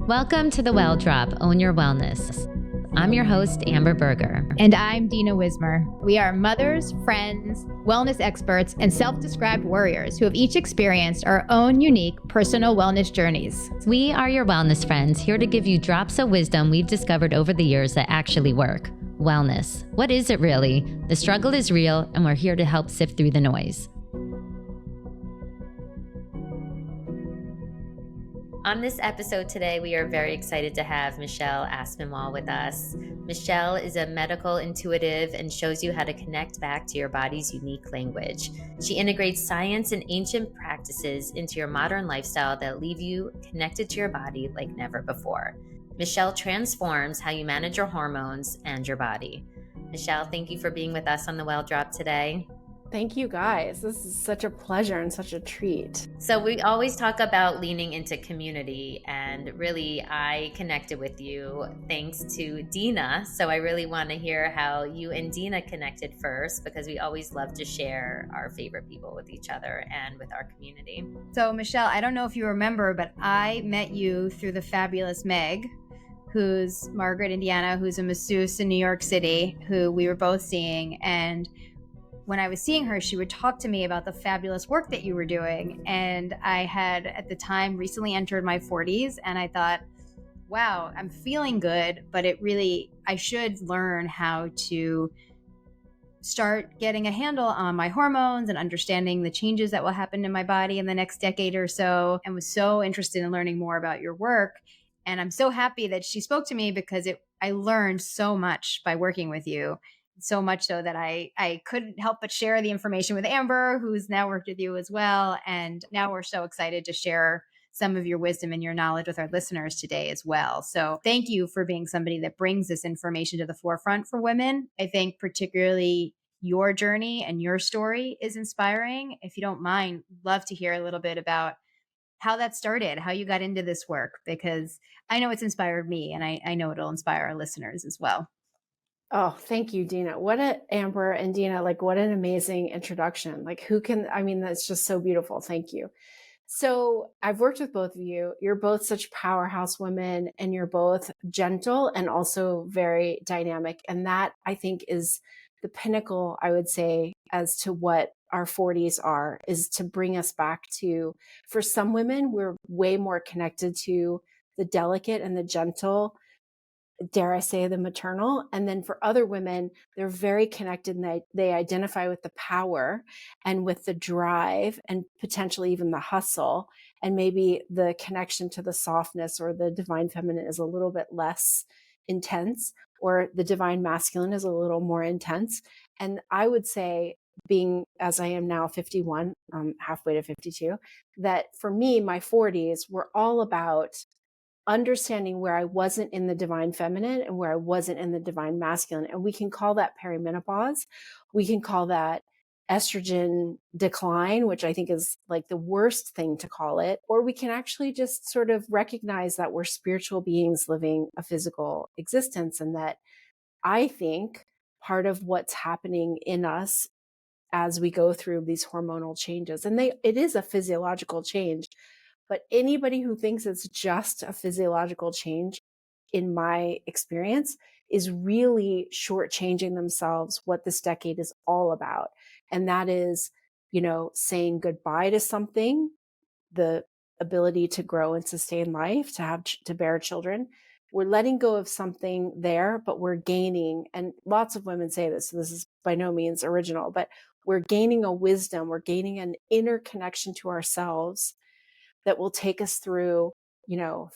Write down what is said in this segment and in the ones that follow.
Welcome to The Well Drop, Own Your Wellness. I'm your host, Amber Berger. And I'm Dina Wismer. We are mothers, friends, wellness experts, and self-described warriors who have each experienced our own unique personal wellness journeys. We are your wellness friends, here to give you drops of wisdom we've discovered over the years that actually work. Wellness. What is it really? The struggle is real, and we're here to help sift through the noise. On this episode today, we are very excited to have µChéelle Aspinwall with us. µChéelle is a medical intuitive and shows you how to connect back to your body's unique language. She integrates science and ancient practices into your modern lifestyle that leave you connected to your body like never before. µChéelle transforms how you manage your hormones and your body. µChéelle, thank you for being with us on The Well Drop today. Thank you guys. This is such a pleasure and such a treat. So we always talk about leaning into community, and really I connected with you thanks to Dina. So I really want to hear how you and Dina connected first, because we always love to share our favorite people with each other and with our community. So µChéelle, I don't know if you remember, but I met you through the fabulous Meg, who's Margaret, Indiana, who's a masseuse in New York City, who we were both seeing. And when I was seeing her, she would talk to me about the fabulous work that you were doing. And I had, at the time, recently entered my 40s. And I thought, wow, I'm feeling good, but I should learn how to start getting a handle on my hormones and understanding the changes that will happen in my body in the next decade or so. And was so interested in learning more about your work. And I'm so happy that she spoke to me, because I learned so much by working with you. So much so that I couldn't help but share the information with Amber, who's now worked with you as well. And now we're so excited to share some of your wisdom and your knowledge with our listeners today as well. So thank you for being somebody that brings this information to the forefront for women. I think particularly your journey and your story is inspiring. If you don't mind, love to hear a little bit about how that started, how you got into this work, because I know it's inspired me, and I know it'll inspire our listeners as well. Oh, thank you, Dina. Amber and Dina, what an amazing introduction. That's just so beautiful. Thank you. So I've worked with both of you. You're both such powerhouse women, and you're both gentle and also very dynamic. And that, I think, is the pinnacle, I would say, as to what our 40s are, is to bring us back to, for some women, we're way more connected to the delicate and the gentle, dare I say, the maternal. And then for other women, they're very connected, and they identify with the power and with the drive and potentially even the hustle. And maybe the connection to the softness or the divine feminine is a little bit less intense, or the divine masculine is a little more intense. And I would say, being as I am now 51, halfway to 52, that for me, my 40s were all about understanding where I wasn't in the divine feminine and where I wasn't in the divine masculine. And we can call that perimenopause. We can call that estrogen decline, which I think is like the worst thing to call it. Or we can actually just sort of recognize that we're spiritual beings living a physical existence. And that I think part of what's happening in us as we go through these hormonal changes, and it is a physiological change, but anybody who thinks it's just a physiological change, in my experience, is really shortchanging themselves what this decade is all about. And that is, saying goodbye to something, the ability to grow and sustain life, to bear children. We're letting go of something there, but we're gaining, and lots of women say this, so this is by no means original, but we're gaining a wisdom, we're gaining an inner connection to ourselves that will take us through,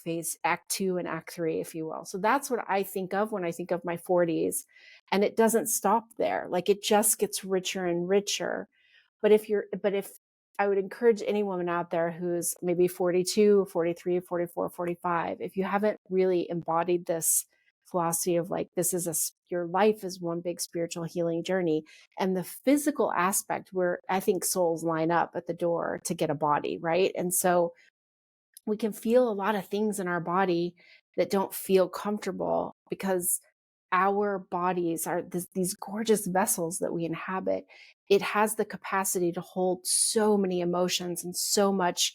phase Act 2 and Act 3, if you will. So that's what I think of when I think of my 40s. And it doesn't stop there. It just gets richer and richer. But if I would encourage any woman out there who's maybe 42, 43, 44, 45, if you haven't really embodied this philosophy of your life is one big spiritual healing journey, and the physical aspect where I think souls line up at the door to get a body, right? And so we can feel a lot of things in our body that don't feel comfortable, because our bodies are these gorgeous vessels that we inhabit. It has the capacity to hold so many emotions and so much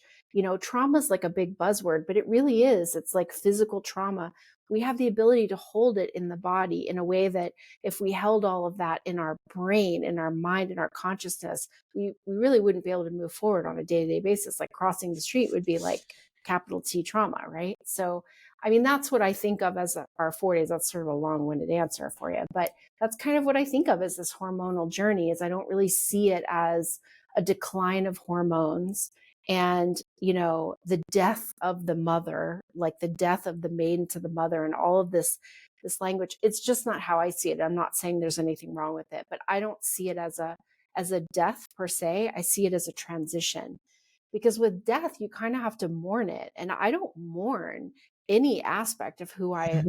trauma is like a big buzzword, but it really is. It's like physical trauma. We have the ability to hold it in the body in a way that if we held all of that in our brain, in our mind, in our consciousness, we really wouldn't be able to move forward on a day-to-day basis. Like crossing the street would be like capital T trauma, right? So, I mean, that's what I think of as our 40s. That's sort of a long-winded answer for you, but that's kind of what I think of as this hormonal journey. Is I don't really see it as a decline of hormones and, the death of the mother, like the death of the maiden to the mother and all of this language. It's just not how I see it. I'm not saying there's anything wrong with it, but I don't see it as a death per se. I see it as a transition. Because with death, you kind of have to mourn it. And I don't mourn any aspect of who I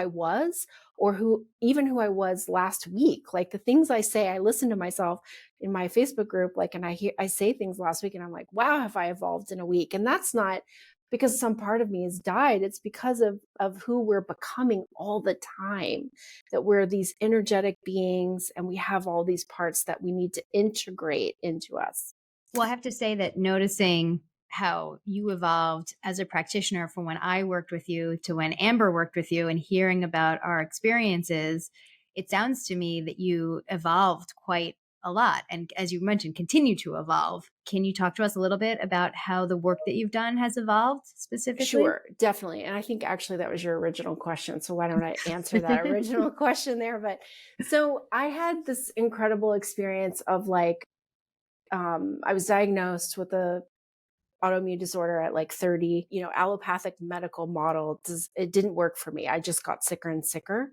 was, or who I was last week. Like the things I say, I listen to myself in my Facebook group, like, and I say things last week and I'm like, wow, have I evolved in a week? And that's not because some part of me has died. It's because of who we're becoming all the time, that we're these energetic beings and we have all these parts that we need to integrate into us. Well, I have to say that noticing how you evolved as a practitioner from when I worked with you to when Amber worked with you, and hearing about our experiences, it sounds to me that you evolved quite a lot. And as you mentioned, continue to evolve. Can you talk to us a little bit about how the work that you've done has evolved specifically? Sure, definitely. And I think actually that was your original question. So why don't I answer that original question there? But so I had this incredible experience of like, I was diagnosed with a autoimmune disorder at like 30, allopathic medical model. It didn't work for me. I just got sicker and sicker.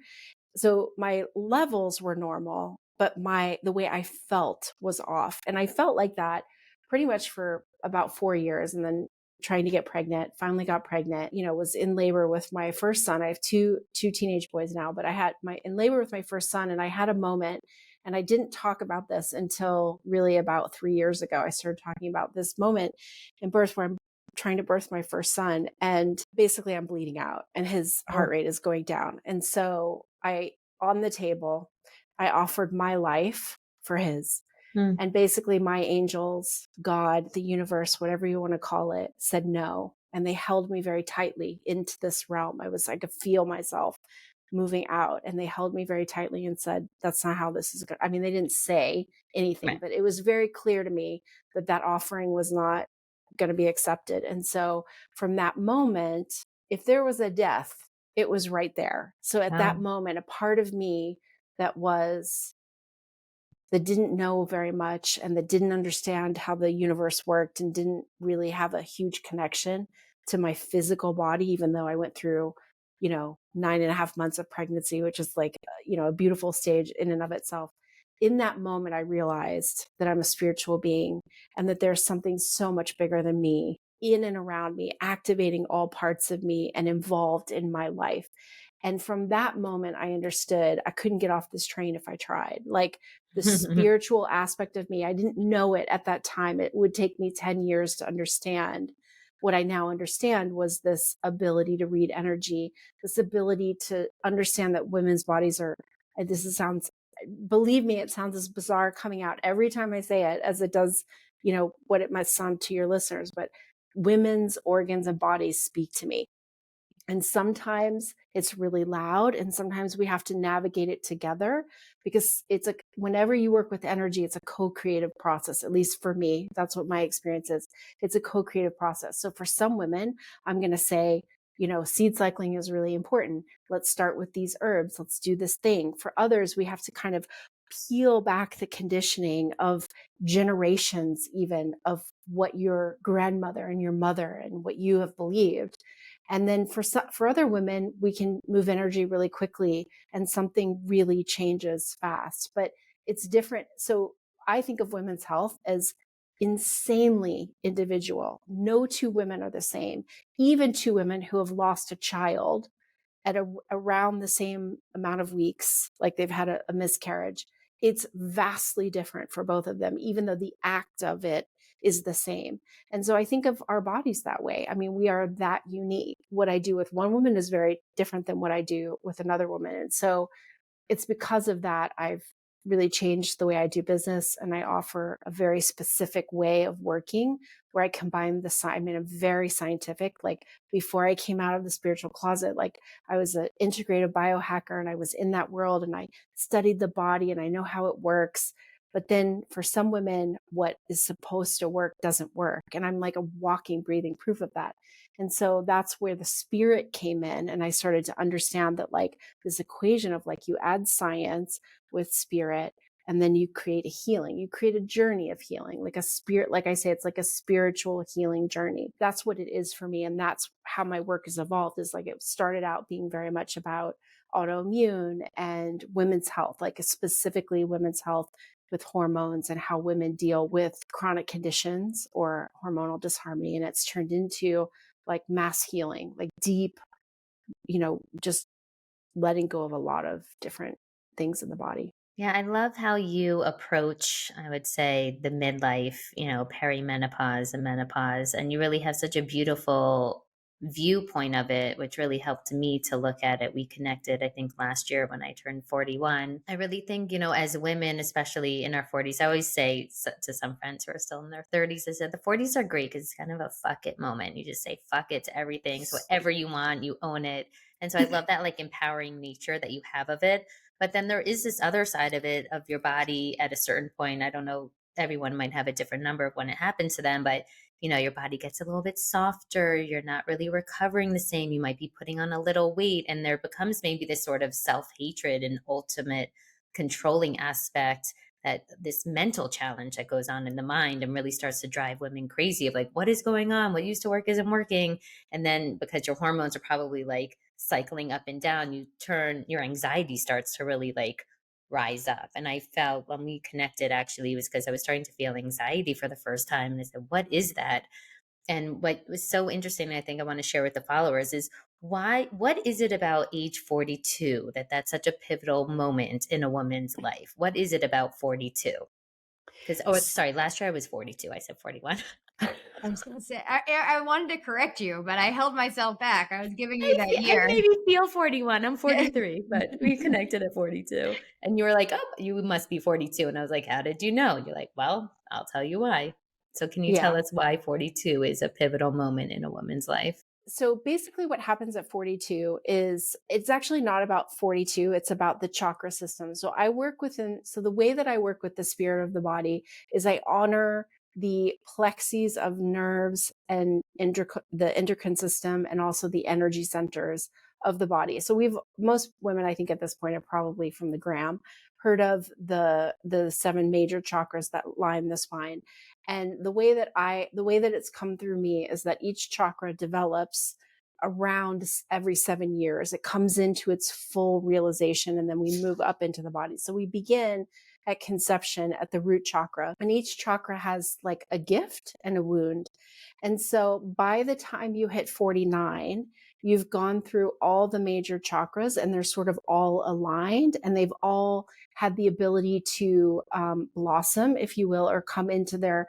So my levels were normal, but the way I felt was off. And I felt like that pretty much for about 4 years. And then trying to get pregnant, finally got pregnant, was in labor with my first son. I have two teenage boys now, but I had in labor with my first son, and I had a moment. And I didn't talk about this until really about 3 years ago. I started talking about this moment in birth where I'm trying to birth my first son. And basically I'm bleeding out and his heart rate is going down. And so on the table, I offered my life for his. And basically my angels, God, the universe, whatever you want to call it, said no. And they held me very tightly into this realm. I could feel myself moving out, and they held me very tightly and said, that's not how this is going. I mean, they didn't say anything, right, but it was very clear to me that offering was not going to be accepted. And so from that moment, if there was a death, it was right there. So at that moment, a part of me that didn't know very much and that didn't understand how the universe worked and didn't really have a huge connection to my physical body, even though I went through 9.5 months of pregnancy, which is like, a beautiful stage in and of itself. In that moment, I realized that I'm a spiritual being and that there's something so much bigger than me in and around me, activating all parts of me and involved in my life. And from that moment, I understood I couldn't get off this train if I tried. Like the spiritual aspect of me, I didn't know it at that time. It would take me 10 years to understand. What I now understand was this ability to read energy, this ability to understand that women's bodies are, believe me, it sounds as bizarre coming out every time I say it as it does, what it must sound to your listeners, but women's organs and bodies speak to me. And sometimes it's really loud, and sometimes we have to navigate it together, because it's whenever you work with energy, it's a co-creative process. At least for me, that's what my experience is. It's a co-creative process. So for some women, I'm going to say, seed cycling is really important. Let's start with these herbs. Let's do this thing. For others, we have to kind of peel back the conditioning of generations, even of what your grandmother and your mother and what you have believed. And then for other women, we can move energy really quickly and something really changes fast, but it's different. So I think of women's health as insanely individual. No two women are the same. Even two women who have lost a child at around the same amount of weeks, like they've had a miscarriage, it's vastly different for both of them, even though the act of it is the same. And so I think of our bodies that way. I mean, we are that unique. What I do with one woman is very different than what I do with another woman. And so it's because of that I've really changed the way I do business. And I offer a very specific way of working where I combine I'm in a very scientific, like before I came out of the spiritual closet, like I was an integrative biohacker and I was in that world and I studied the body and I know how it works. But then for some women, what is supposed to work doesn't work. And I'm like a walking, breathing proof of that. And so that's where the spirit came in. And I started to understand that like this equation of like you add science with spirit and then you create a healing, you create a journey of healing, like a spirit, like I say, it's like a spiritual healing journey. That's what it is for me. And that's how my work has evolved, is like it started out being very much about autoimmune and women's health, like specifically women's health with hormones and how women deal with chronic conditions or hormonal disharmony. And it's turned into like mass healing, like deep, just letting go of a lot of different things in the body. Yeah, I love how you approach, I would say, the midlife, perimenopause and menopause. And you really have such a beautiful viewpoint of it, which really helped me to look at it. We connected, I think, last year when I turned 41. I really think, as women, especially in our 40s, I always say to some friends who are still in their 30s, I said the 40s are great because it's kind of a fuck it moment. You just say fuck it to everything. So whatever you want, you own it. And so I love that like empowering nature that you have of it. But then there is this other side of it, of your body at a certain point. I don't know, everyone might have a different number of when it happened to them, but your body gets a little bit softer. You're not really recovering the same. You might be putting on a little weight, and there becomes maybe this sort of self-hatred and ultimate controlling aspect, that this mental challenge that goes on in the mind and really starts to drive women crazy of like, what is going on? What used to work isn't working. And then because your hormones are probably like cycling up and down, your anxiety starts to really like rise up. And I felt when we connected, actually, it was because I was starting to feel anxiety for the first time. And I said, what is that? And what was so interesting, I think I want to share with the followers, is what is it about age 42 that's such a pivotal moment in a woman's life? What is it about 42? Because, sorry, last year I was 42. I said 41. I was going to say, I wanted to correct you, but I held myself back. I was giving you that year. I maybe feel 41. I'm 43, but we connected at 42. And you were like, oh, you must be 42. And I was like, how did you know? You're like, well, I'll tell you why. So can you tell us why 42 is a pivotal moment in a woman's life? So basically what happens at 42 is it's actually not about 42. It's about the chakra system. So the way that I work with the spirit of the body is I honor the plexes of nerves and the endocrine system and also the energy centers of the body. So most women, I think at this point, have probably from the gram heard of the 7 major chakras that line the spine. And the way that it's come through me is that each chakra develops around every 7 years. It comes into its full realization, and then we move up into the body. So we begin at conception at the root chakra, and each chakra has like a gift and a wound. And so by the time you hit 49, you've gone through all the major chakras and they're sort of all aligned, and they've all had the ability to blossom, if you will, or come into their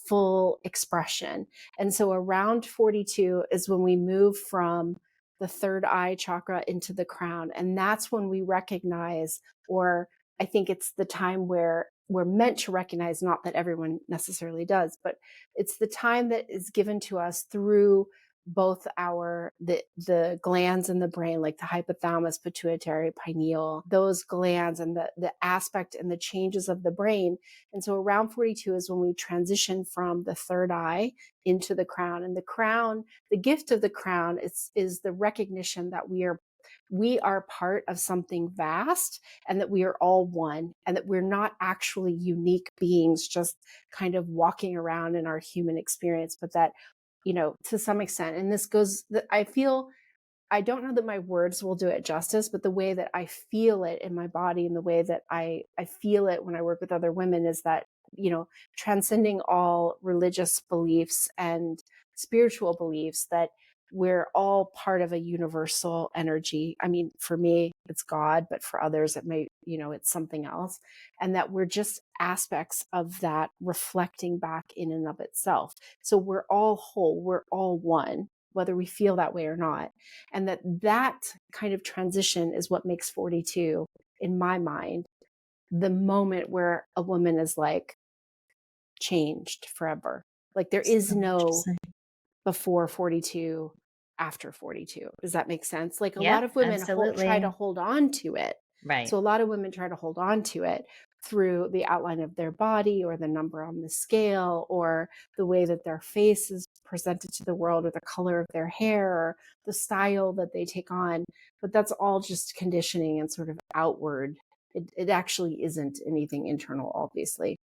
full expression. And so around 42 is when we move from the third eye chakra into the crown. And that's when we recognize, or I think it's the time where we're meant to recognize, not that everyone necessarily does, but it's the time that is given to us through both the glands in the brain, like the hypothalamus, pituitary, pineal, those glands, and the aspect and the changes of the brain. And so around 42 is when we transition from the third eye into the crown. And the crown, the gift of the crown is the recognition that we are part of something vast, and that we are all one, and that we're not actually unique beings just kind of walking around in our human experience, but that, to some extent, and this goes, I don't know that my words will do it justice, but the way that I feel it in my body and the way that I feel it when I work with other women is that, transcending all religious beliefs and spiritual beliefs, that we're all part of a universal energy. I mean, for me, it's God, but for others, it may, it's something else. And that we're just aspects of that reflecting back in and of itself. So we're all whole, we're all one, whether we feel that way or not. And that kind of transition is what makes 42, in my mind, the moment where a woman is like changed forever. Like there is So no interesting. before 42, after 42. Does that make sense? Like a Yeah, lot of women try to absolutely. hold on to it. Right. So a lot of women try to hold on to it through the outline of their body or the number on the scale or the way that their face is presented to the world or the color of their hair or the style that they take on. But that's all just conditioning and sort of outward. It actually isn't anything internal, obviously.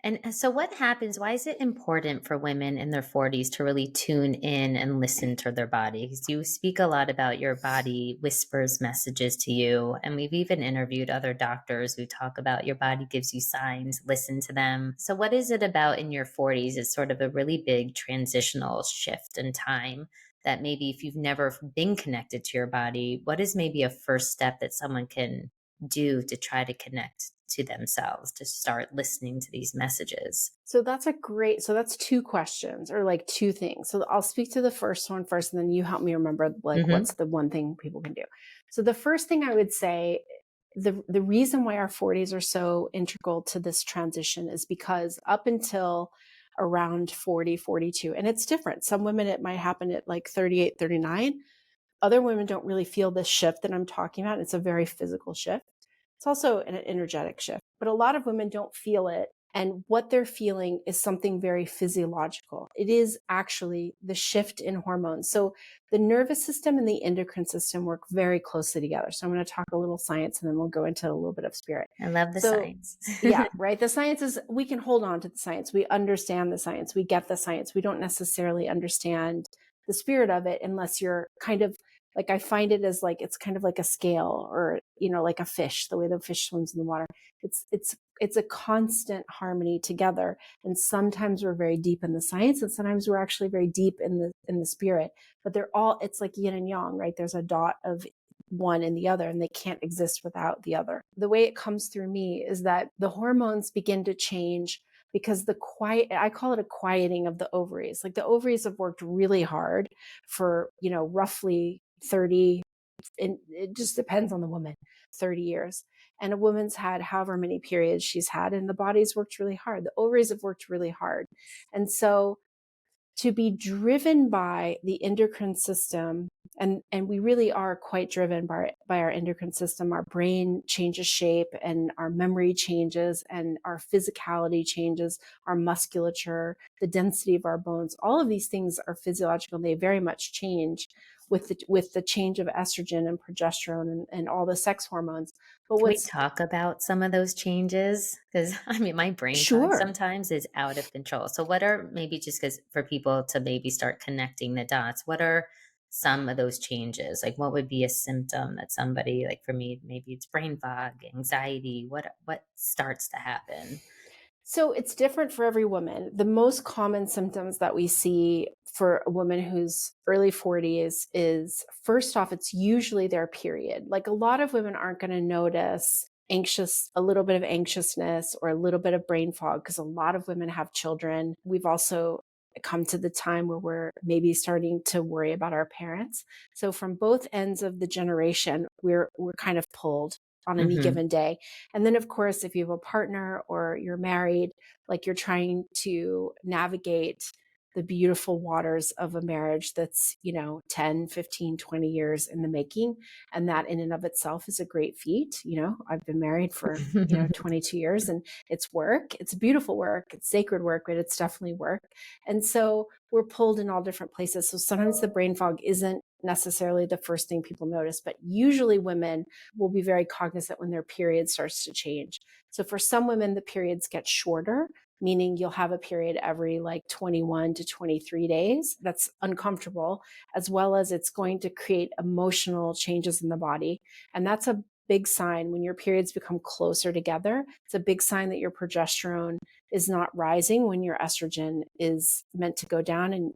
And so, what happens? Why is it important for women in their 40s to really tune in and listen to their body? Because you speak a lot about your body whispers messages to you. And we've even interviewed other doctors who talk about your body gives you signs, listen to them. So, what is it about in your 40s? It's sort of a really big transitional shift in time that maybe if you've never been connected to your body, what is maybe a first step that someone can do to try to connect to themselves, to start listening to these messages? So that's two questions or like two things. So I'll speak to the first one first, and then you help me remember like Hmm. what's the one thing people can do. So the first thing I would say, the reason why our 40s are so integral to this transition is because up until around 40, 42, and it's different. Some women, it might happen at like 38, 39. Other women don't really feel this shift that I'm talking about. It's a very physical shift. It's also an energetic shift, but a lot of women don't feel it. And what they're feeling is something very physiological. It is actually the shift in hormones. So the nervous system and the endocrine system work very closely together. So I'm going to talk a little science and then we'll go into a little bit of spirit. I love the So signs. yeah, right. The science is, we can hold on to the science. We understand the science. We get the science. We don't necessarily understand the spirit of it unless you're kind of like, I find it as like, it's kind of like a scale or, like a fish, the way the fish swims in the water. It's a constant harmony together. And sometimes we're very deep in the science and sometimes we're actually very deep in the spirit, but it's like yin and yang, right? There's a dot of one and the other, and they can't exist without the other. The way it comes through me is that the hormones begin to change because I call it a quieting of the ovaries. Like the ovaries have worked really hard for, roughly 30, and it just depends on the woman, 30 years. And a woman's had however many periods she's had, and the body's worked really hard. The ovaries have worked really hard. And so to be driven by the endocrine system, and we really are quite driven by our endocrine system. Our brain changes shape and our memory changes and our physicality changes, our musculature, the density of our bones. All of these things are physiological and they very much change with the change of estrogen and progesterone and all the sex hormones. But Can we what's talk about some of those changes? Because I mean, my brain fog sure. sometimes is out of control. So, what are maybe just because for people to maybe start connecting the dots, what are some of those changes? Like, what would be a symptom that somebody, like for me, maybe it's brain fog, anxiety? What starts to happen? So it's different for every woman. The most common symptoms that we see for a woman who's early 40s is first off, it's usually their period. Like a lot of women aren't going to notice a little bit of anxiousness or a little bit of brain fog because a lot of women have children. We've also come to the time where we're maybe starting to worry about our parents. So from both ends of the generation, we're kind of pulled on any Hmm. given day. And then of course, if you have a partner or you're married, like you're trying to navigate the beautiful waters of a marriage that's, 10, 15, 20 years in the making. And that in and of itself is a great feat. I've been married for, 22 years and it's work. It's beautiful work. It's sacred work, but it's definitely work. And so we're pulled in all different places. So sometimes the brain fog isn't necessarily the first thing people notice, but usually women will be very cognizant when their period starts to change. So for some women, the periods get shorter, meaning you'll have a period every like 21 to 23 days. That's uncomfortable, as well as it's going to create emotional changes in the body. And that's a big sign when your periods become closer together. It's a big sign that your progesterone is not rising when your estrogen is meant to go down and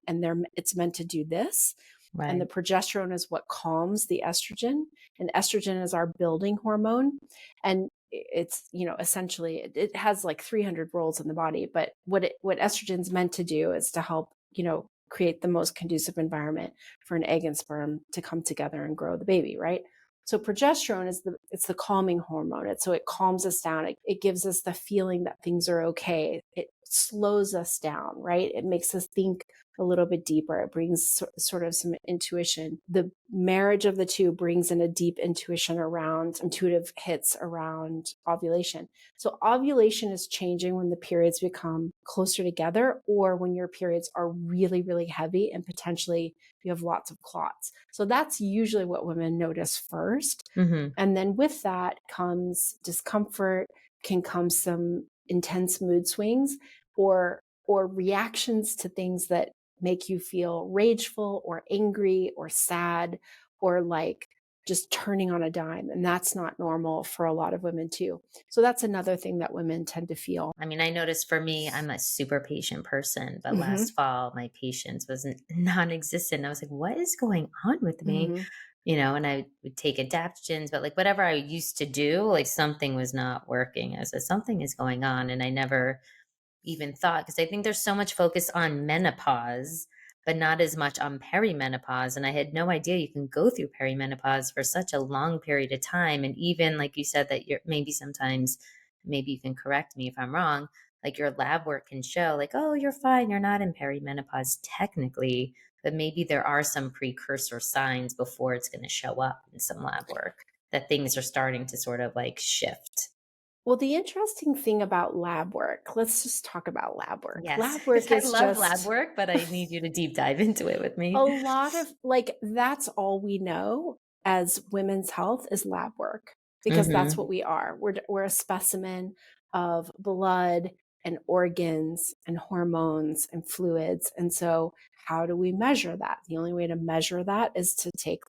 it's meant to do this. And the Right. progesterone is what calms the estrogen. And estrogen is our building hormone. And it's, essentially it has like 300 roles in the body. But what estrogen's meant to do is to help, create the most conducive environment for an egg and sperm to come together and grow the baby, right? So progesterone is it's the calming hormone. So it calms us down. It gives us the feeling that things are okay. It slows us down, right? It makes us think a little bit deeper. It brings sort of some intuition. The marriage of the two brings in a deep intuition around intuitive hits around ovulation. So ovulation is changing when the periods become closer together or when your periods are really, really heavy and potentially you have lots of clots. So that's usually what women notice first. Mm-hmm. And then with that comes discomfort, can come some intense mood swings or reactions to things that make you feel rageful or angry or sad or like just turning on a dime. And that's not normal for a lot of women too. So that's another thing that women tend to feel. I mean, I noticed for me, I'm a super patient person, but Mhm. last fall, my patience was non-existent. I was like, what is going on with me? Mhm. And I would take adaptogens, but like whatever I used to do, like something was not working. I said, something is going on. And I never even thought, because I think there's so much focus on menopause, but not as much on perimenopause. And I had no idea you can go through perimenopause for such a long period of time. And even like you said, that you're maybe sometimes, maybe you can correct me if I'm wrong, like your lab work can show like, oh, you're fine. You're not in perimenopause technically, but maybe there are some precursor signs before it's going to show up in some lab work that things are starting to sort of like shift. Well, the interesting thing about lab work, let's just talk about lab work. Yes, Lab because work I is love lab just work, but I need you to deep dive into it with me. a lot of like, that's all we know as women's health is lab work because that's Mm-hmm. what we are. We're a specimen of blood and organs and hormones and fluids. And so how do we measure that? The only way to measure that is to take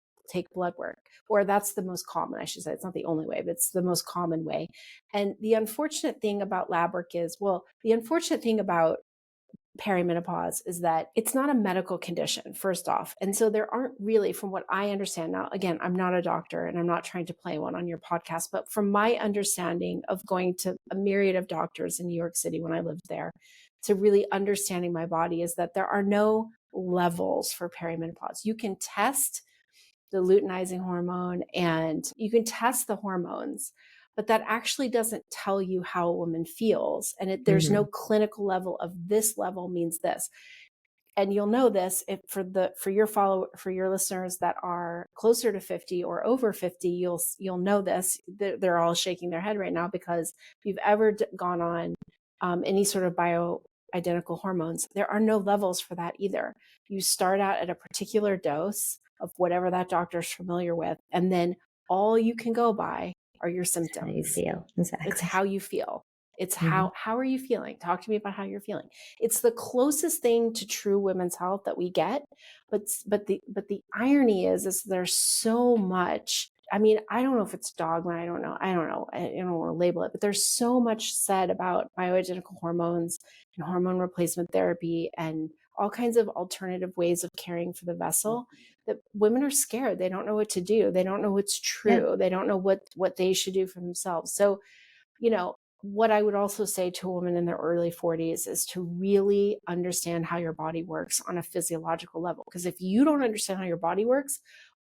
blood work, or that's the most common, I should say. It's not the only way, but it's the most common way. And the unfortunate thing about lab work is, well, the unfortunate thing about perimenopause is that it's not a medical condition, first off. And so there aren't really, from what I understand now, again, I'm not a doctor and I'm not trying to play one on your podcast, but from my understanding of going to a myriad of doctors in New York City when I lived there, to really understanding my body, is that there are no levels for perimenopause. You can test the luteinizing hormone and you can test the hormones, but that actually doesn't tell you how a woman feels. And there's no clinical level of this level means this. And you'll know this if for your listeners that are closer to 50 or over 50, you'll know this. They're all shaking their head right now because if you've ever gone on any sort of bioidentical hormones, there are no levels for that either. You start out at a particular dose of whatever that doctor's familiar with, and then all you can go by are your symptoms. How you feel. Exactly. It's how you feel. It's how are you feeling? Talk to me about how you're feeling. It's the closest thing to true women's health that we get. But the irony is there's so much. I mean, I don't know if it's dogma. I don't know. I don't want to label it, but there's so much said about bioidentical hormones and hormone replacement therapy and all kinds of alternative ways of caring for the vessel that women are scared. They don't know what to do. They don't know what's true. They don't know what they should do for themselves. So, what I would also say to a woman in their early 40s is to really understand how your body works on a physiological level. Because if you don't understand how your body works,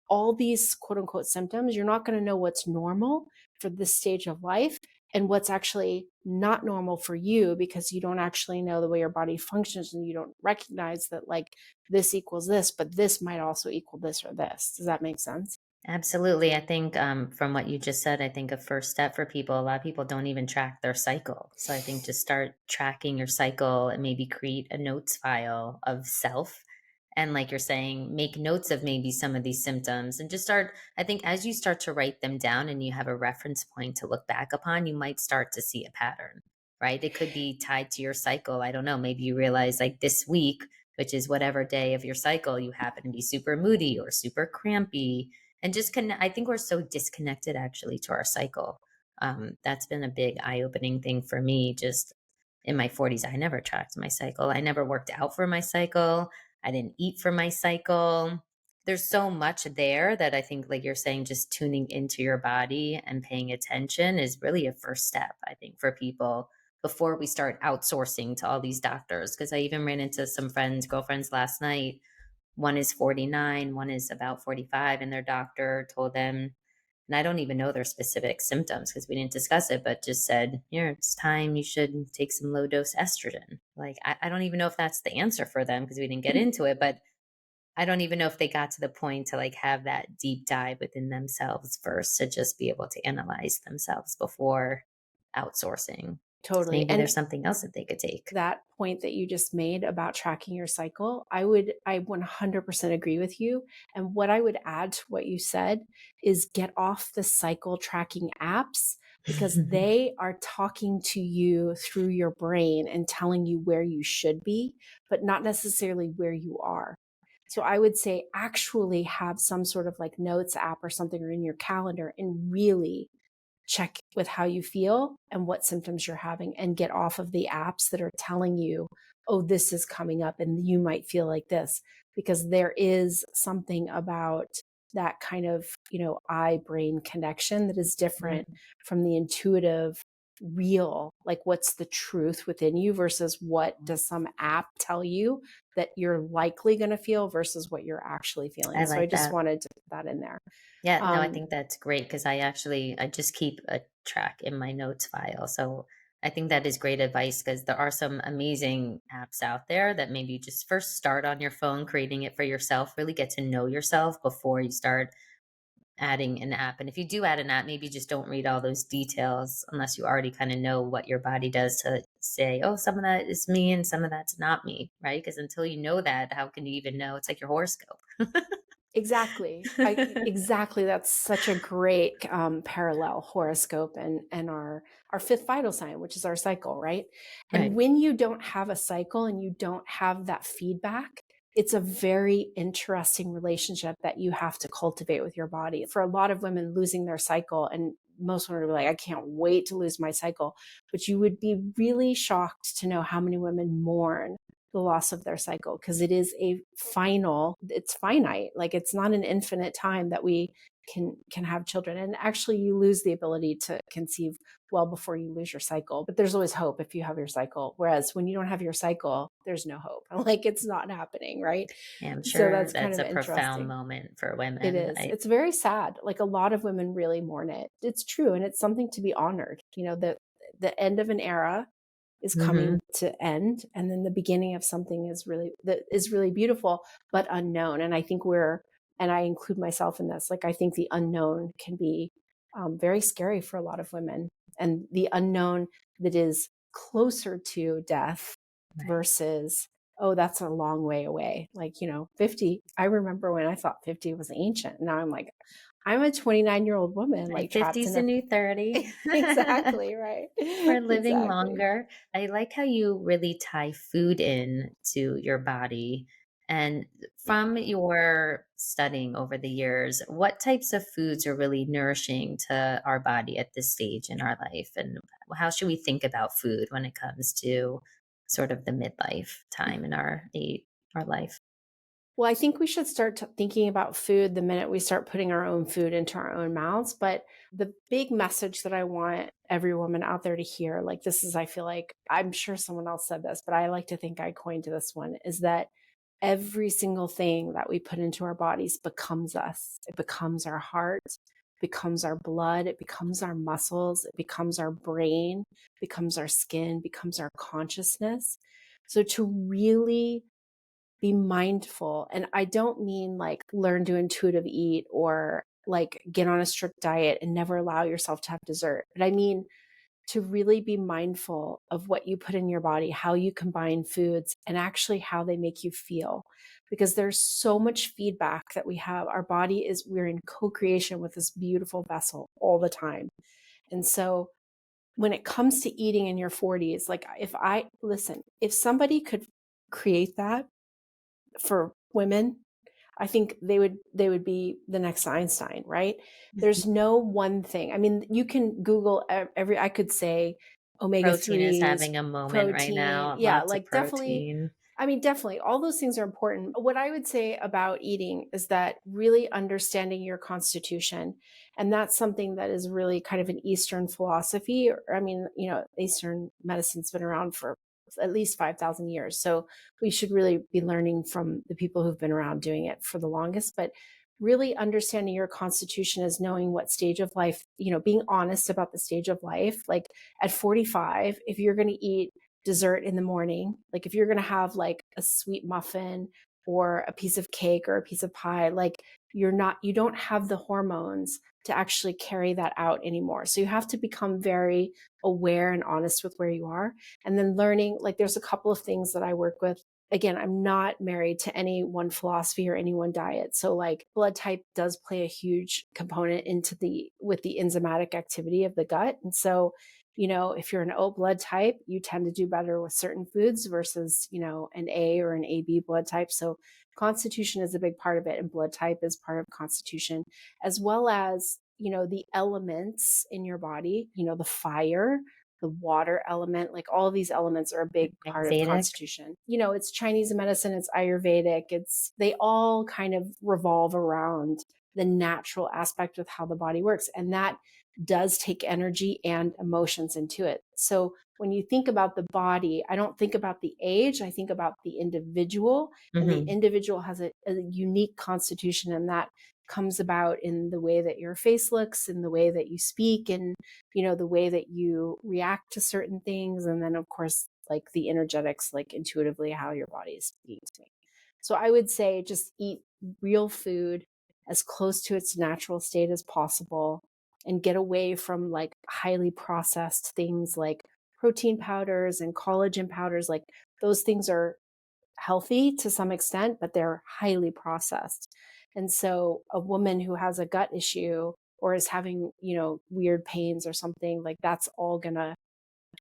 all these quote unquote symptoms, you're not going to know what's normal for this stage of life and what's actually not normal for you, because you don't actually know the way your body functions and you don't recognize that like this equals this, but this might also equal this or this. Does that make sense? Absolutely. I think from what you just said, I think a first step for people, a lot of people don't even track their cycle. So I think just start tracking your cycle and maybe create a notes file of self. And like you're saying, make notes of maybe some of these symptoms and just start. I think as you start to write them down and you have a reference point to look back upon, you might start to see a pattern, right? It could be tied to your cycle. I don't know. Maybe you realize like this week, which is whatever day of your cycle, you happen to be super moody or super crampy. And just I think we're so disconnected actually to our cycle. That's been a big eye-opening thing for me. Just in my 40s, I never tracked my cycle. I never worked out for my cycle. I didn't eat for my cycle. There's so much there that I think, like you're saying, just tuning into your body and paying attention is really a first step, I think, for people before we start outsourcing to all these doctors. Because I even ran into some girlfriends last night. One is 49, one is about 45, and their doctor told them, And I don't even know their specific symptoms because we didn't discuss it, but just said, here, it's time you should take some low dose estrogen. Like, I don't even know if that's the answer for them because we didn't get into it, but I don't even know if they got to the point to like have that deep dive within themselves first to just be able to analyze themselves before outsourcing. Totally. Maybe And there's something else that they could take. that point that you just made about tracking your cycle, I 100% agree with you. And what I would add to what you said is get off the cycle tracking apps, because they are talking to you through your brain and telling you where you should be, but not necessarily where you are. So I would say actually have some sort of like notes app or something or in your calendar and really check with how you feel and what symptoms you're having, and get off of the apps that are telling you, oh, this is coming up and you might feel like this, because there is something about that kind of, eye brain connection that is different from the intuitive, real, like what's the truth within you versus what does some app tell you that you're likely going to feel versus what you're actually feeling. I So I like just that. wanted to put that in there. Yeah, no, I think that's great because I just keep a track in my notes file. So I think that is great advice because there are some amazing apps out there that maybe you just first start on your phone, creating it for yourself, really get to know yourself before you start adding an app. And if you do add an app, maybe just don't read all those details unless you already kind of know what your body does to say, oh, some of that is me and some of that's not me, right? Because until you know that, how can you even know? It's like your horoscope. Exactly. Exactly. That's such a great parallel, horoscope and our fifth vital sign, which is our cycle, right? And Right. when you don't have a cycle and you don't have that feedback, it's a very interesting relationship that you have to cultivate with your body. For a lot of women, losing their cycle, and most women are like, I can't wait to lose my cycle. But you would be really shocked to know how many women mourn the loss of their cycle, because it is it's finite. Like, it's not an infinite time that we can have children. And actually you lose the ability to conceive well before you lose your cycle, but there's always hope if you have your cycle. Whereas when you don't have your cycle, there's no hope. Like, it's not happening, right? Yeah, I'm So sure that's kind that's of a profound interesting. moment for It women. is. It's very sad. Like, a lot of women really mourn it. It's true. And it's something to be honored. The end of an era is coming to end, and then the beginning of something is really beautiful but unknown. And I think and I include myself in this, like, I think the unknown can be very scary for a lot of women, and the unknown that is closer to death versus, oh, that's a long way away. Like, 50, I remember when I thought 50 was ancient. Now I'm like, I'm a 29-year-old woman, like, trapped 50's in the new 30. exactly, right. We're living Exactly. longer. I like how you really tie food in to your body. And from your studying over the years, what types of foods are really nourishing to our body at this stage in our life? And how should we think about food when it comes to sort of the midlife time in our life? Well, I think we should start thinking about food the minute we start putting our own food into our own mouths. But the big message that I want every woman out there to hear, like, this is, I feel like, I'm sure someone else said this, but I like to think I coined this one, is that every single thing that we put into our bodies becomes us. It becomes our heart, becomes our blood, it becomes our muscles, it becomes our brain, becomes our skin, becomes our consciousness. So to really be mindful, and I don't mean like learn to intuitive eat or like get on a strict diet and never allow yourself to have dessert, but I mean to really be mindful of what you put in your body, how you combine foods, and actually how they make you feel. Because there's so much feedback that we have. Our body we're in co-creation with this beautiful vessel all the time. And so when it comes to eating in your 40s, like, if somebody could create that for women, I think they would be the next Einstein, right? There's no one thing. I mean, you can Google I could say omega Protein is 3s, having a moment right protein. now. Yeah, Lots of like, definitely. protein. I mean, definitely all those things are important. What I would say about eating is that really understanding your constitution. And that's something that is really kind of an Eastern philosophy. I mean, Eastern medicine's been around for at least 5,000 years. So we should really be learning from the people who've been around doing it for the longest. But really understanding your constitution is knowing what stage of life, being honest about the stage of life. Like at 45, if you're going to eat dessert in the morning, like if you're going to have like a sweet muffin or a piece of cake or a piece of pie, like you don't have the hormones to actually carry that out anymore. So you have to become very aware and honest with where you are. And then learning, like there's a couple of things that I work with. Again, I'm not married to any one philosophy or any one diet. So like blood type does play a huge component with the enzymatic activity of the gut. And so, if you're an O blood type, you tend to do better with certain foods versus, an A or an AB blood type. So constitution is a big part of it, and blood type is part of constitution, as well as, the elements in your body, the fire, the water element, like all of these elements are a big part of constitution. It's Chinese medicine, it's Ayurvedic, they all kind of revolve around the natural aspect of how the body works. And that does take energy and emotions into it. So when you think about the body, I don't think about the age, I think about the individual. And the individual has a unique constitution, and that comes about in the way that your face looks, in the way that you speak, and the way that you react to certain things. And then of course, like the energetics, like intuitively how your body is speaking to me. So I would say just eat real food as close to its natural state as possible, and get away from like highly processed things like protein powders and collagen powders. Like those things are healthy to some extent, but they're highly processed. And so a woman who has a gut issue or is having, weird pains or something, like that's all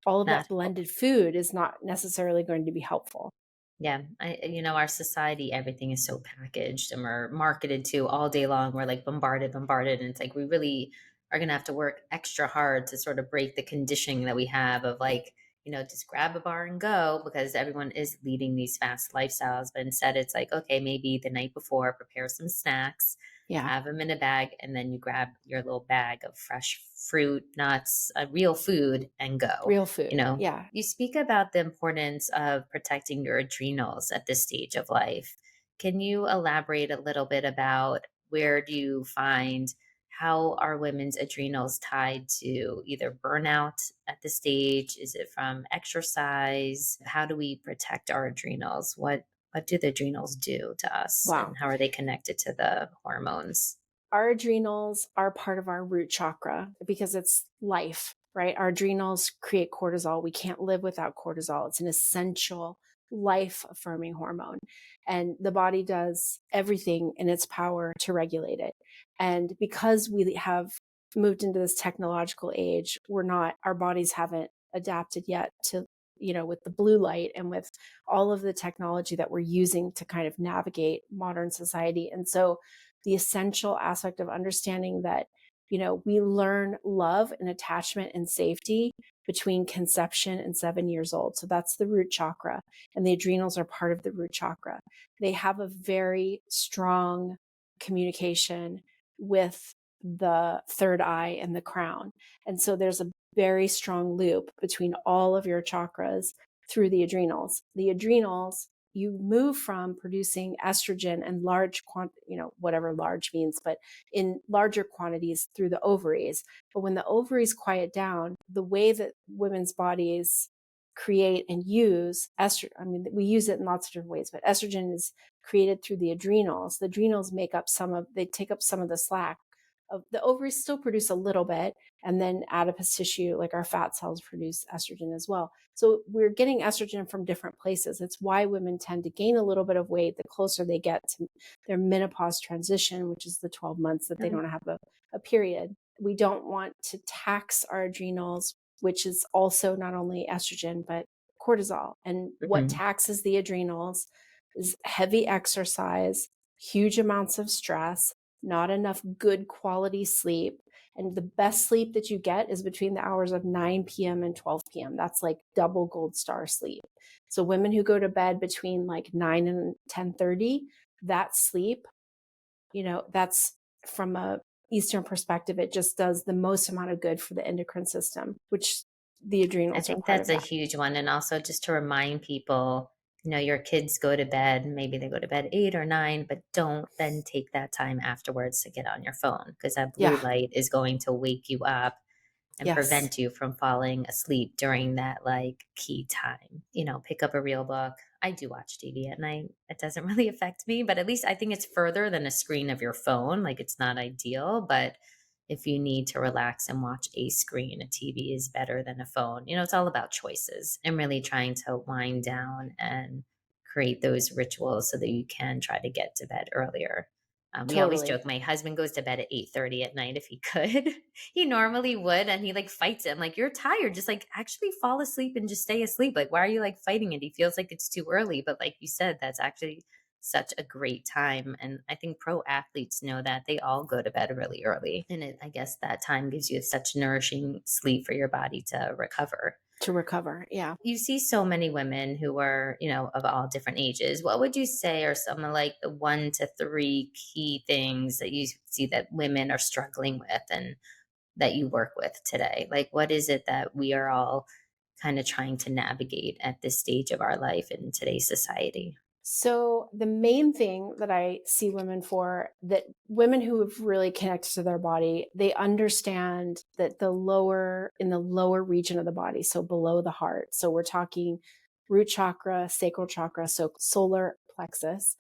of that blended food is not necessarily going to be helpful. Yeah. Our society, everything is so packaged and we're marketed to all day long. We're like bombarded. And it's like, we really are going to have to work extra hard to sort of break the conditioning that we have of like, just grab a bar and go, because everyone is leading these fast lifestyles. But instead it's like, okay, maybe the night before, prepare some snacks, have them in a bag, and then you grab your little bag of fresh fruit, nuts, real food, and go. Real food. Yeah. You speak about the importance of protecting your adrenals at this stage of life. Can you elaborate a little bit about where do you find, how are women's adrenals tied to either burnout at this stage? Is it from exercise? How do we protect our adrenals? What do the adrenals do to us? Wow. And how are they connected to the hormones? Our adrenals are part of our root chakra because it's life, right? Our adrenals create cortisol. We can't live without cortisol. It's an essential life affirming hormone. And the body does everything in its power to regulate it. And because we have moved into this technological age, our bodies haven't adapted yet to, with the blue light and with all of the technology that we're using to kind of navigate modern society. And so the essential aspect of understanding that, we learn love and attachment and safety between conception and 7 years old. So that's the root chakra, and the adrenals are part of the root chakra. They have a very strong communication with the third eye and the crown. And so there's a very strong loop between all of your chakras through the adrenals. The adrenals, you move from producing estrogen and large whatever large means, but in larger quantities through the ovaries. But when the ovaries quiet down, the way that women's bodies create and use estrogen, we use it in lots of different ways, but estrogen is created through the adrenals. The adrenals they take up some of the slack. The ovaries still produce a little bit, and then adipose tissue, like our fat cells, produce estrogen as well. So we're getting estrogen from different places. It's why women tend to gain a little bit of weight the closer they get to their menopause transition, which is the 12 months that they don't have a period. We don't want to tax our adrenals, which is also not only estrogen, but cortisol. And what taxes the adrenals is heavy exercise, huge amounts of stress, not enough good quality sleep. And the best sleep that you get is between the hours of 9 p.m. and 12 p.m. That's like double gold star sleep. So women who go to bed between like 9 and 10:30, that sleep, that's from a Eastern perspective, it just does the most amount of good for the endocrine system, which the adrenals I think that's a huge one. And also just to remind people, your kids go to bed, maybe they go to bed 8 or 9, but don't then take that time afterwards to get on your phone, because that blue Yeah. light is going to wake you up and Yes. prevent you from falling asleep during that like key time. Pick up a real book. I do watch TV at night. It doesn't really affect me, but at least I think it's further than a screen of your phone. Like, it's not ideal, but if you need to relax and watch a screen, a TV is better than a phone. It's all about choices and really trying to wind down and create those rituals so that you can try to get to bed earlier. We always Totally. joke my husband goes to bed at 8:30 at night if he could. He normally would, and he like fights it. I'm like, you're tired. Just like actually fall asleep and just stay asleep. Like, why are you like fighting it? He feels like it's too early. But like you said, that's actually such a great time. And I think pro athletes know that. They all go to bed really early. And I guess that time gives you such nourishing sleep for your body to recover. To recover. Yeah. You see so many women who are, of all different ages. What would you say are some of like the 1 to 3 key things that you see that women are struggling with and that you work with today? Like, what is it that we are all kind of trying to navigate at this stage of our life in today's society? So the main thing that I see women for, that women who have really connected to their body, they understand that in the lower region of the body, so below the heart. So we're talking root chakra, sacral chakra, so solar plexus.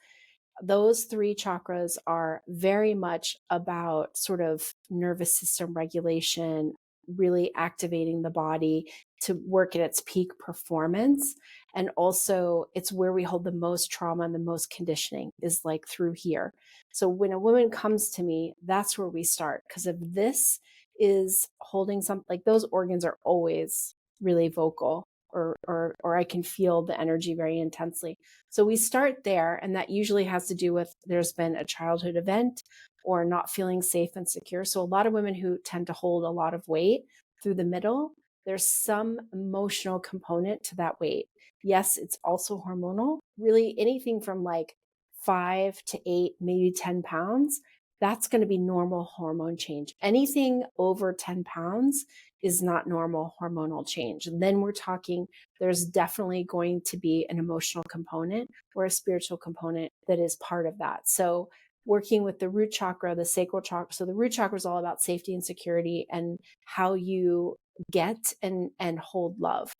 Those three chakras are very much about sort of nervous system regulation, really activating the body to work at its peak performance. And also, it's where we hold the most trauma and the most conditioning is like through here. So when a woman comes to me, that's where we start. Because if this is holding something, like those organs are always really vocal, or I can feel the energy very intensely. So we start there, and that usually has to do with there's been a childhood event or not feeling safe and secure. So a lot of women who tend to hold a lot of weight through the middle, there's some emotional component to that weight. Yes, it's also hormonal. Really, anything from like 5 to 8, maybe 10 pounds, that's going to be normal hormone change. Anything over 10 pounds is not normal hormonal change. And then we're talking, there's definitely going to be an emotional component or a spiritual component that is part of that. So working with the root chakra, the sacral chakra. So the root chakra is all about safety and security and how you get and hold love.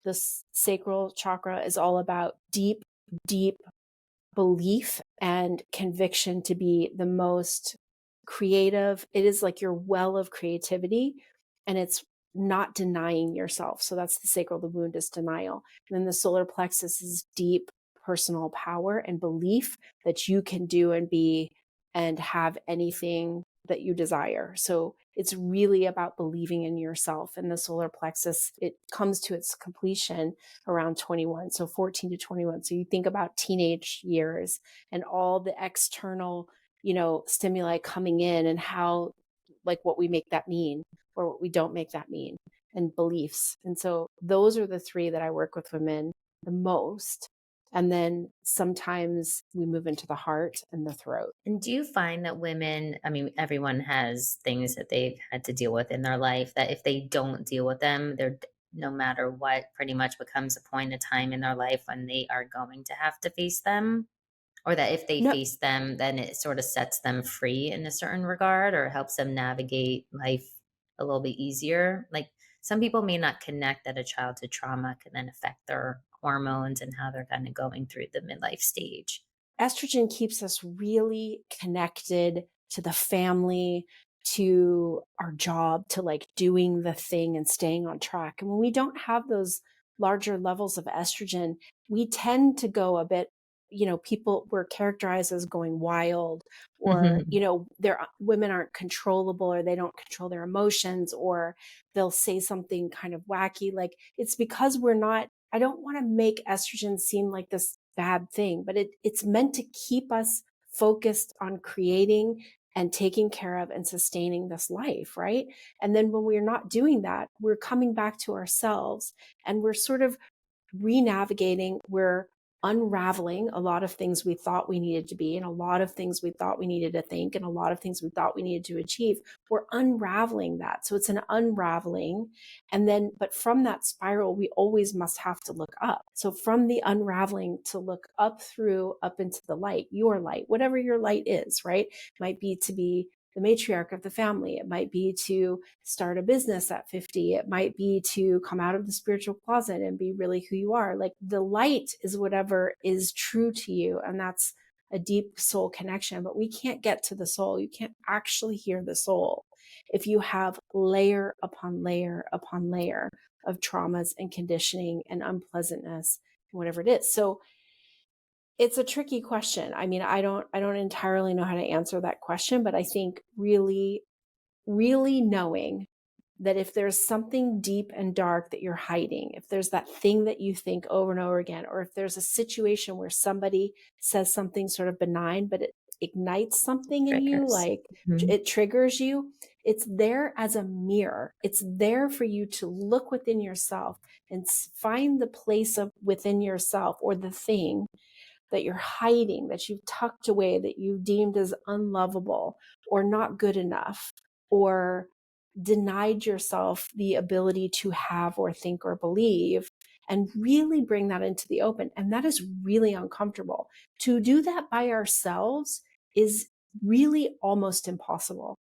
The sacral chakra is all about deep, deep belief and conviction to be the most creative. It is like your well of creativity, and it's not denying yourself. So that's the sacral, the wound is denial. And then the solar plexus is deep personal power and belief that you can do and be and have anything that you desire. So it's really about believing in yourself. And the solar plexus, it comes to its completion around 21. So 14 to 21. So you think about teenage years and all the external, stimuli coming in and how, like what we make that mean or what we don't make that mean, and beliefs. And so those are the three that I work with women the most. And then sometimes we move into the heart and the throat. And do you find that women, I mean, everyone has things that they've had to deal with in their life that if they don't deal with them, they're no matter what, pretty much becomes a point of time in their life when they are going to have to face them? Or that if they No, face them, then it sort of sets them free in a certain regard or helps them navigate life a little bit easier? Like, some people may not connect that a childhood trauma can then affect their hormones and how they're kind of going through the midlife stage. estrogen keeps us really connected to the family, to our job, to like doing the thing and staying on track. And when we don't have those larger levels of estrogen, we tend to go a bit, people were characterized as going wild, or, their women aren't controllable, or they don't control their emotions, or they'll say something kind of wacky. Like, it's because I don't want to make estrogen seem like this bad thing, but it's meant to keep us focused on creating and taking care of and sustaining this life, right? And then when we're not doing that, we're coming back to ourselves and we're sort of re-navigating. We're unraveling a lot of things we thought we needed to be, and a lot of things we thought we needed to think, and a lot of things we thought we needed to achieve. We're unraveling that. So it's an unraveling. And then, but from that spiral, we always must have to look up. So from the unraveling to look up into the light, your light, whatever your light is, right? It might be to be the matriarch of the family. It might be to start a business at 50. It might be to come out of the spiritual closet and be really who you are. Like, the light is whatever is true to you. And that's a deep soul connection, but we can't get to the soul. You can't actually hear the soul if you have layer upon layer upon layer of traumas and conditioning and unpleasantness, whatever it is. So it's a tricky question. I mean, I don't entirely know how to answer that question, but I think really, really knowing that if there's something deep and dark that you're hiding, if there's that thing that you think over and over again, or if there's a situation where somebody says something sort of benign, but it ignites something in you, like it triggers you, it's there as a mirror. It's there for you to look within yourself and find the place of within yourself, or the thing that you're hiding, that you've tucked away, that you deemed as unlovable or not good enough, or denied yourself the ability to have or think or believe, and really bring that into the open. And that is really uncomfortable. To do that by ourselves is really almost impossible.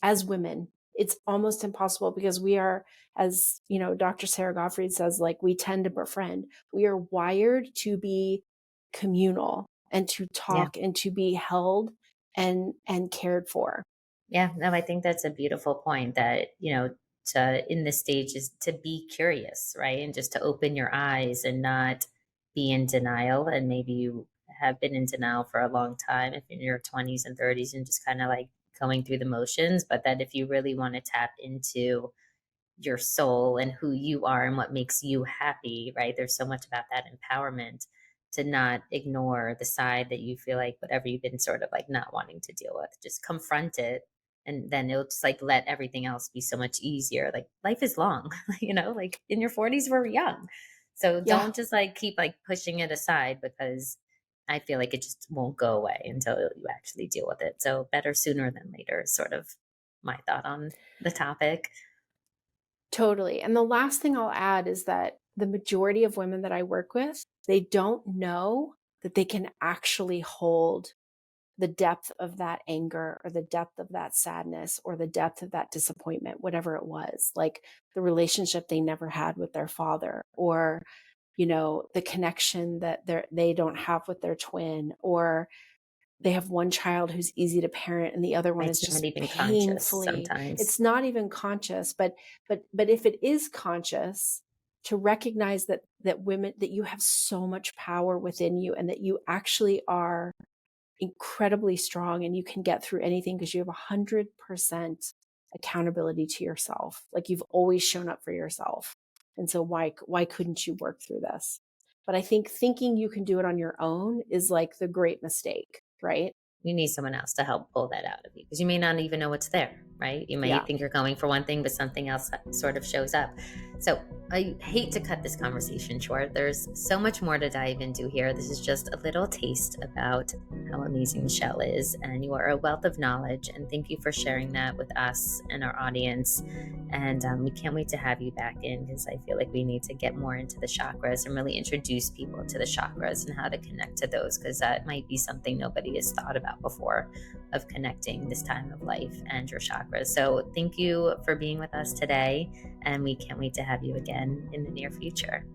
As women, it's almost impossible, because we are, as you know, Dr. Sarah Gottfried says, like, we tend to befriend. We are wired to be communal and to talk and to be held and cared for. Yeah, no, I think that's a beautiful point, that, you know, to in this stage is to be curious, right? And just to open your eyes and not be in denial. And maybe you have been in denial for a long time, if in your 20s and 30s, and just kind of like going through the motions. But that if you really want to tap into your soul and who you are and what makes you happy, right? There's so much about that empowerment, to not ignore the side that you feel like whatever you've been sort of like not wanting to deal with, just confront it. And then it'll just like let everything else be so much easier. Like, life is long, you know, like in your 40s, we're young. So don't just like keep like pushing it aside, because I feel like it just won't go away until you actually deal with it. So better sooner than later is sort of my thought on the topic. Totally. And the last thing I'll add is that the majority of women that I work with, they don't know that they can actually hold the depth of that anger, or the depth of that sadness, or the depth of that disappointment, whatever it was, like the relationship they never had with their father, or, you know, the connection that they don't have with their twin, or they have one child who's easy to parent and the other one is just painfully, sometimes. It's not even conscious, but if it is conscious, to recognize that women, that you have so much power within you, and that you actually are incredibly strong, and you can get through anything, because you have 100% accountability to yourself. Like, you've always shown up for yourself. And so why couldn't you work through this? But I think thinking you can do it on your own is like the great mistake, right? You need someone else to help pull that out of you, because you may not even know what's there, right? You may think you're going for one thing, but something else sort of shows up. So I hate to cut this conversation short. There's so much more to dive into here. This is just a little taste about how amazing Michelle is, and you are a wealth of knowledge. And thank you for sharing that with us and our audience. And we can't wait to have you back in, because I feel like we need to get more into the chakras and really introduce people to the chakras and how to connect to those, because that might be something nobody has thought about before, of connecting this time of life and your chakras. So thank you for being with us today, and we can't wait to have you again in the near future.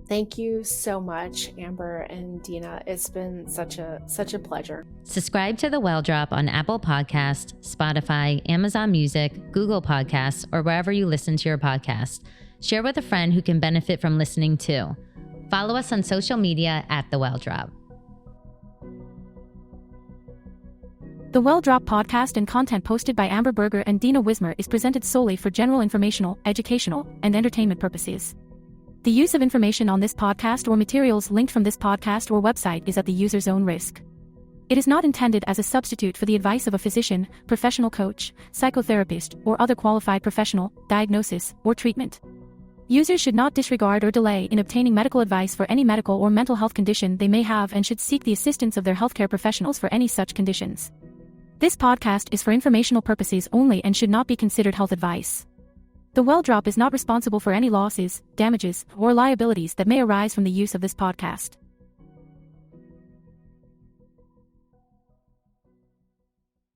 Thank you so much, Amber and Dina. It's been such a pleasure. Subscribe to The Well Drop on Apple Podcasts, Spotify, Amazon Music, Google Podcasts, or wherever you listen to your podcast. Share with a friend who can benefit from listening too. Follow us on social media at The Well Drop. The Well Drop podcast and content posted by Amber Berger and Dina Wismer is presented solely for general informational, educational, and entertainment purposes. The use of information on this podcast or materials linked from this podcast or website is at the user's own risk. It is not intended as a substitute for the advice of a physician, professional coach, psychotherapist, or other qualified professional, diagnosis, or treatment. Users should not disregard or delay in obtaining medical advice for any medical or mental health condition they may have and should seek the assistance of their healthcare professionals for any such conditions. This podcast is for informational purposes only and should not be considered health advice. The Well Drop is not responsible for any losses, damages, or liabilities that may arise from the use of this podcast.